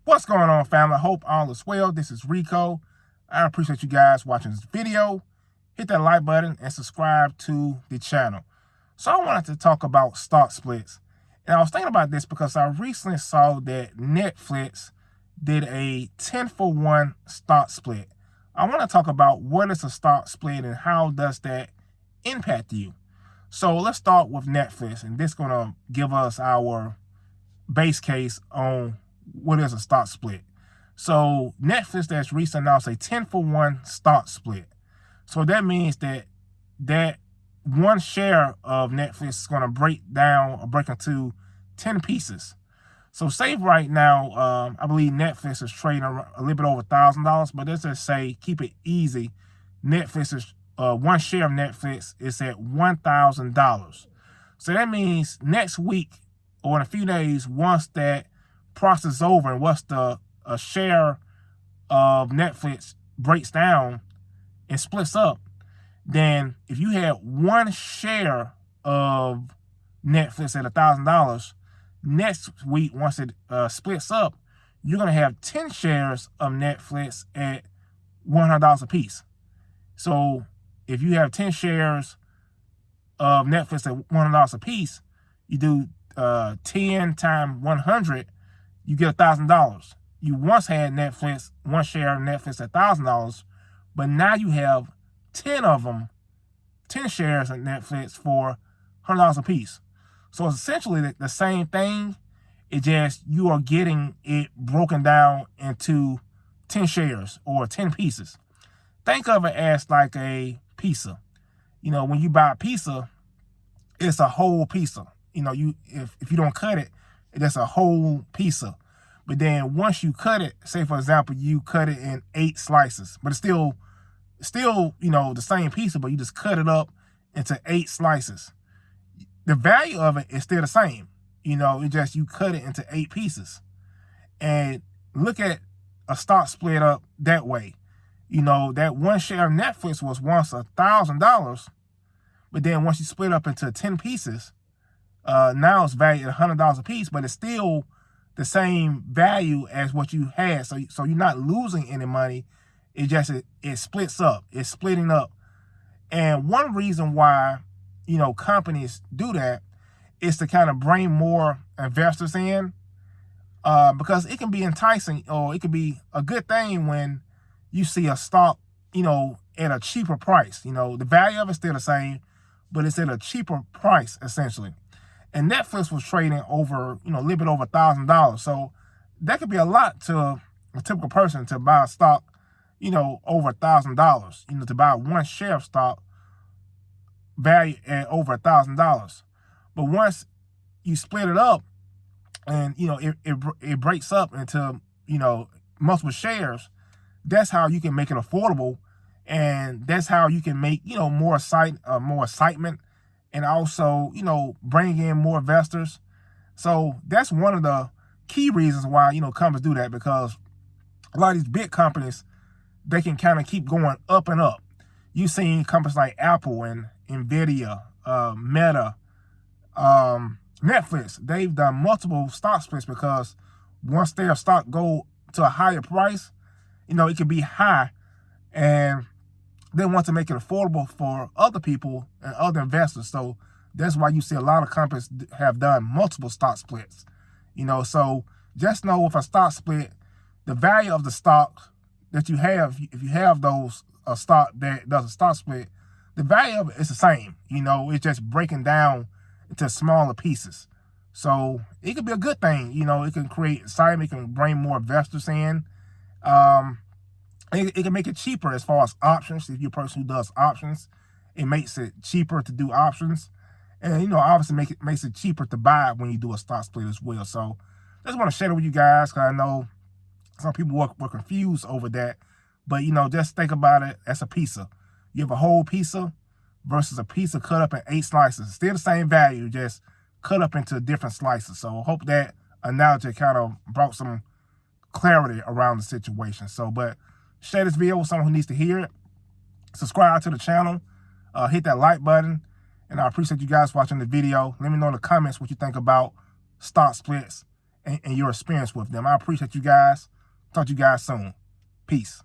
What's going on, family? I hope all is well. This is Rico. I appreciate you guys watching this video. Hit that like button and subscribe to the channel. So I wanted to talk about stock splits. And I was thinking about this because I recently saw that Netflix did a 10-for-1 stock split. I want to talk about what is a stock split and how does that impact you. So let's start with Netflix, and this is going to give us our base case on what is a stock split. So Netflix that's recently announced a 10-for-1 stock split. So that means that one share of Netflix is going to break into 10 pieces. So say right now, I believe Netflix is trading a little bit over $1,000, but let's just say, keep it easy, Netflix is one share of Netflix is at $1,000. So that means next week or in a few days, once that process is over and once the share of Netflix breaks down and splits up, then if you had one share of Netflix at $1,000, next week, once it splits up, you're going to have 10 shares of Netflix at $100 a piece. So if you have 10 shares of Netflix at $100 a piece, you do 10 times 100, you get $1,000. You once had Netflix, one share of Netflix at $1,000, but now you have 10 of them, 10 shares of Netflix for $100 a piece. So it's essentially the same thing. It's just you are getting it broken down into 10 shares or 10 pieces. Think of it as like a pizza. You know, when you buy a pizza, it's a whole pizza. You know, if you don't cut it, that's a whole pizza. But then once you cut it, say for example, you cut it in 8 slices, but it's still, you know, the same pizza, but you just cut it up into 8 slices. The value of it is still the same. You know, it's just you cut it into 8 pieces. And look at a stock split up that way. You know, that one share of Netflix was once $1,000, but then once you split up into 10 pieces, now it's valued at $100 a piece, but it's still the same value as what you had. So you're not losing any money. It just, it splits up. It's splitting up. And one reason why, you know, companies do that is to kind of bring more investors in, because it can be enticing, or it can be a good thing when you see a stock, you know, at a cheaper price. You know, the value of it's still the same, but it's at a cheaper price, essentially. And Netflix was trading over, you know, a little bit over $1,000. So that could be a lot to a typical person to buy a stock, you know, over $1,000. You know, to buy one share of stock valued at over $1,000. But once you split it up and, you know, it breaks up into, you know, multiple shares, that's how you can make it affordable. And that's how you can make, you know, more excitement, and also, you know, bring in more investors. So that's one of the key reasons why, you know, companies do that, because a lot of these big companies, they can kind of keep going up and up. You've seen companies like Apple and Nvidia, Meta, Netflix. They've done multiple stock splits because once their stock go to a higher price, you know, it can be high, and they want to make it affordable for other people and other investors. So that's why you see a lot of companies have done multiple stock splits. You know, so just know with a stock split, the value of the stock that you have, if you have those stock that does a stock split, the value of it is the same. You know, it's just breaking down into smaller pieces. So it could be a good thing. You know, it can create excitement, it can bring more investors in. It can make it cheaper as far as options. If you're a person who does options, it makes it cheaper to do options. And, you know, obviously makes it cheaper to buy when you do a stock split as well. So I just want to share it with you guys, because I know some people were confused over that. But, you know, just think about it as a pizza. You have a whole pizza versus a pizza cut up in 8 slices. It's still the same value, just cut up into different slices. So I hope that analogy kind of brought some clarity around the situation. So, but share this video with someone who needs to hear it. Subscribe to the channel. Hit that like button. And I appreciate you guys watching the video. Let me know in the comments what you think about stock splits and your experience with them. I appreciate you guys. Talk to you guys soon. Peace.